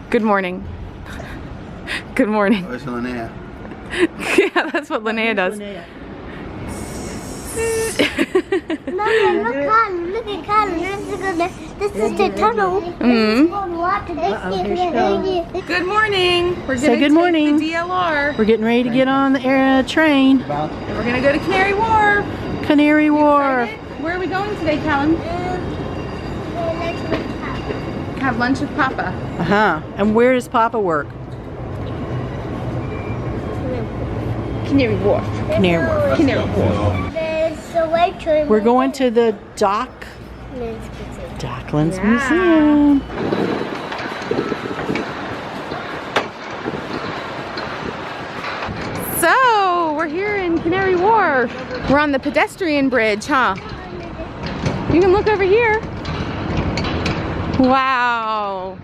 Good morning. Good morning. Where's Linnea? Yeah, that's what Linnea does. Mommy, look at Carla. This is the tunnel. Good morning. We're Say gonna good take morning. the DLR. We're getting ready to get on the train. And we're gonna go to Canary Wharf. Canary Wharf. Where are we going today, Callum? Have lunch with Papa. And where does Papa work? Canary Wharf. Canary Wharf. Canary Wharf. We're going to the Docklands Museum. So, we're here in Canary Wharf. We're on the pedestrian bridge, huh? You can look over here. Wow.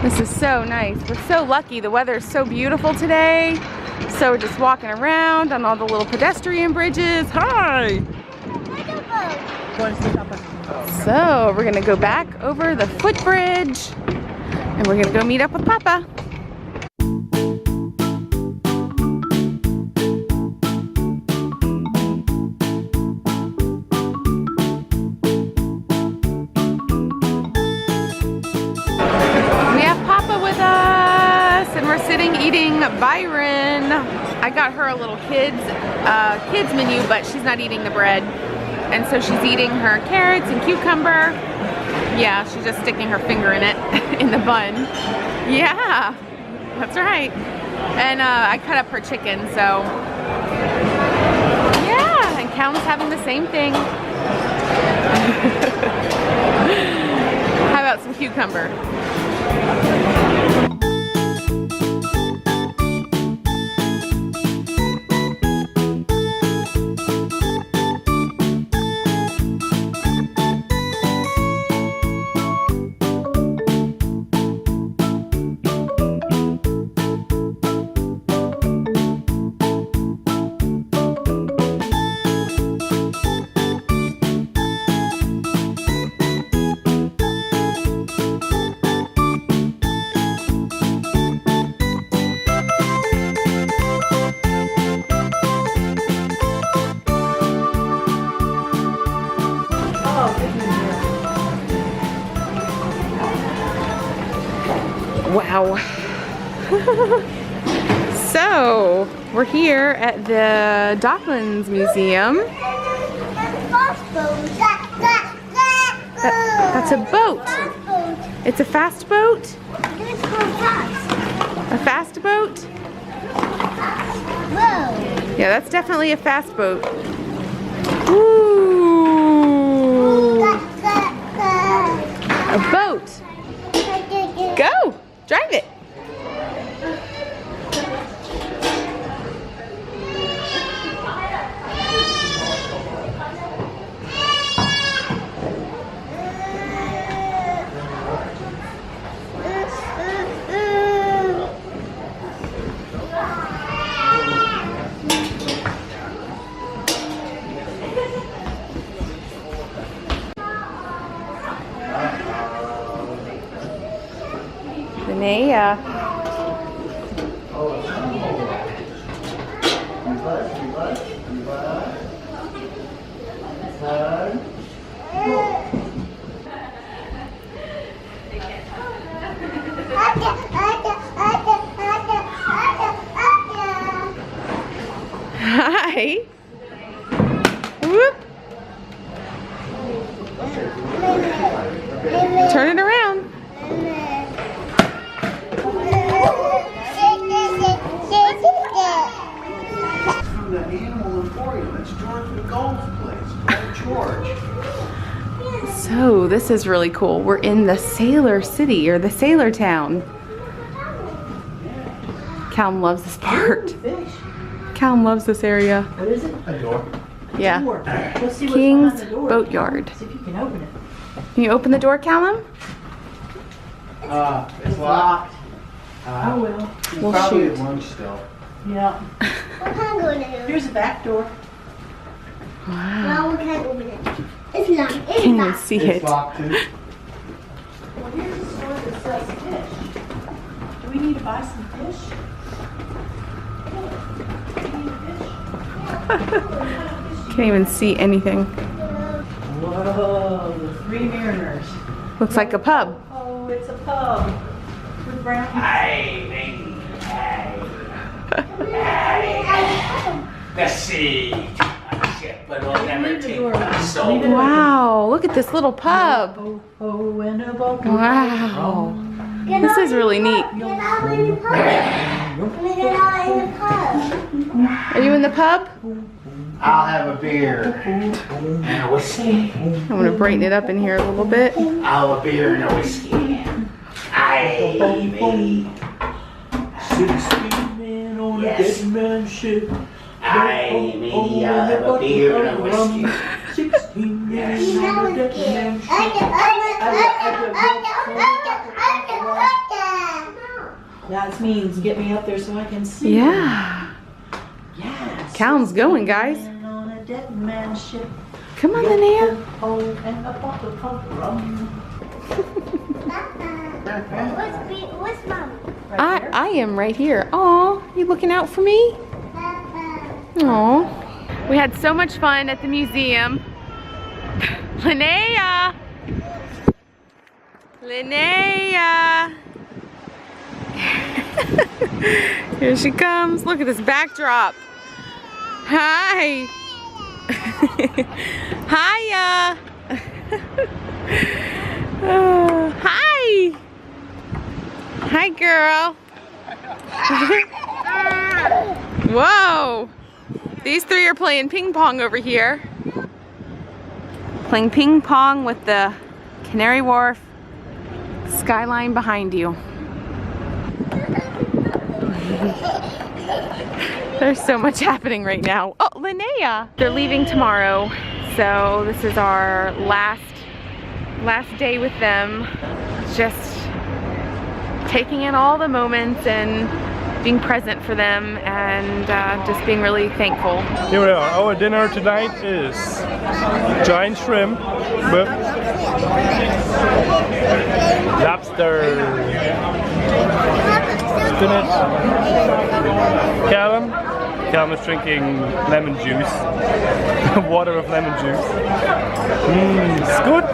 This is so nice. We're so lucky. The weather is so beautiful today. So we're just walking around on all the little pedestrian bridges. Hi! So we're gonna go back over the footbridge and we're gonna go meet up with Papa. Sitting eating Byron. I got her a little kids menu, but she's not eating the bread. And so she's eating her carrots and cucumber. Yeah, she's just sticking her finger in it, in the bun. Yeah, that's right. And I cut up her chicken, so. Yeah, and Callum's having the same thing. How about some cucumber? Wow. So, we're here at the Docklands Museum. That's a boat. It's a fast boat? A fast boat? Yeah, that's definitely a fast boat. Ooh. A boat. Go! Drive it! Linnea. Hi. Whoop. Turn it around. From the Animal Emporium. It's George the Golf Place. George. So this is really cool. We're in the Sailor City or the Sailor Town. Callum loves this part. Callum loves this area. What is it? A door. Yeah. Let's see what's King's behind the door. Boatyard. See if you can open it. Can you open the door, Callum? It's locked. I will. We'll Probably shoot. at lunch still. Yeah. What can I go in there? Here's the back door. Wow. No, we can't open it. It's locked. It's Can you locked. see It's it? locked too. Well, here's the store that says need to buy some fish? Can't even see anything. Whoa, the Three Mariners. Looks like a pub. Oh, it's a pub. With brown. The sea. Wow, look at this little pub. Oh, and a boat. Wow. This is really neat. Get out in the pub. Get out in the pub. Are you in the pub? I'll have a beer and a whiskey. I'm gonna brighten it up in here a little bit. I'll have a beer and a whiskey. Aye, me. 16 men on a Yes. dead man ship. Aye, me. I'll have a beer and a whiskey. 16 men Yes. on a dead man ship. That means get me up there so I can see. Yeah. Yes. Counting's going, guys. Man on a dead man ship. Come on, Linnea. Oh, and a bottle of rum. What's mom? I am right here. Aw, you looking out for me? Aw. We had so much fun at the museum. Linnea! Linnea! Here she comes. Look at this backdrop. Hi! Hiya! Oh, hi! Hi, girl. Whoa! These three are playing ping pong over here. Playing ping pong with the Canary Wharf skyline behind you. There's so much happening right now. Oh, Linnea! They're leaving tomorrow, so this is our last day with them. Just taking in all the moments and being present for them and just being really thankful. Here we are. Our dinner tonight is giant shrimp with lobster, spinach, Callum. Callum is drinking lemon juice, water of lemon juice. It's good.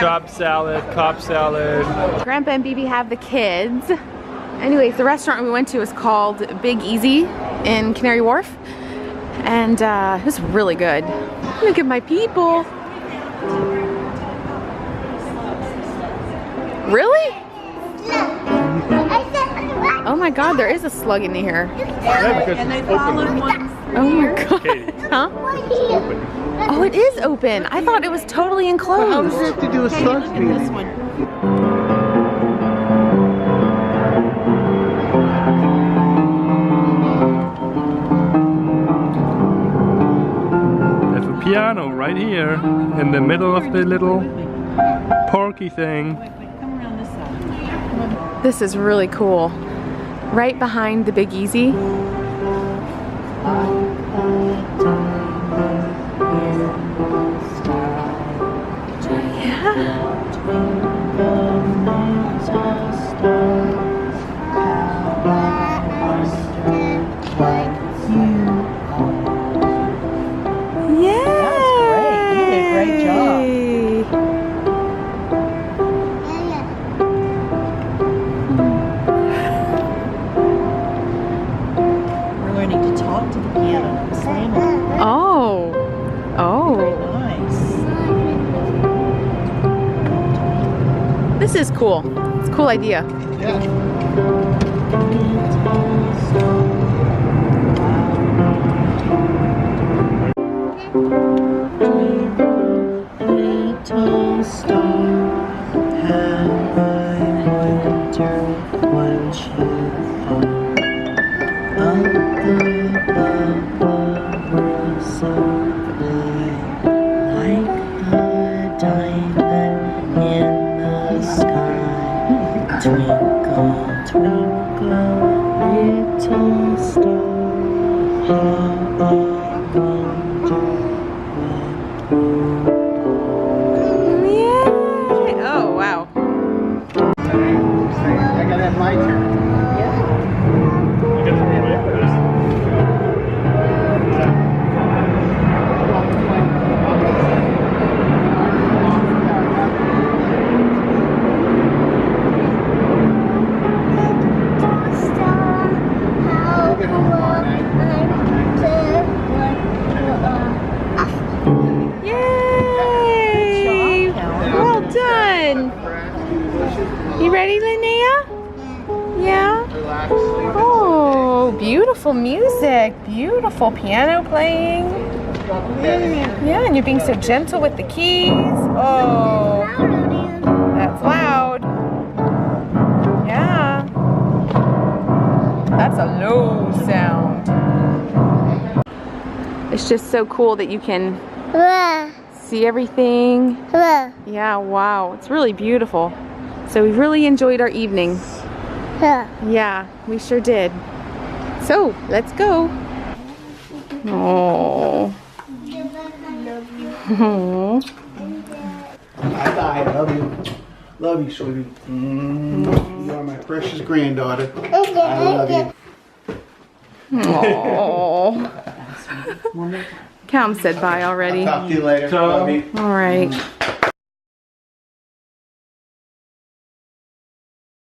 Chopped salad, Cobb salad. Grandpa and Bibi have the kids. Anyways, the restaurant we went to is called Big Easy in Canary Wharf. And it was really good. Look at my people. Really? Oh my God, there is a slug in here. Yeah, because it's open. Oh my God. Katie. Huh? It's open. Oh, it is open. I thought it was totally enclosed. How does it have to do with slugs being? This one. There's a piano right here in the middle of the little porky thing. Come around this side. This is really cool. Right behind the Big Easy. This is cool. It's a cool idea. Twinkle, twinkle, little star, how I wonder what. Yay! Oh, wow. fun. You ready, Linnea? Yeah? Oh, beautiful music. Beautiful piano playing. Yeah, and you're being so gentle with the keys. Oh, that's loud. Yeah. That's a low sound. It's just so cool that you can see everything. Yeah, wow. It's really beautiful. So we really enjoyed our evening. Yeah, we sure did. So, let's go. Oh. I love you. Love you, sweetie. You are my precious granddaughter. I love you. Oh. Calm said bye already. Talk to you later. Love you. All right.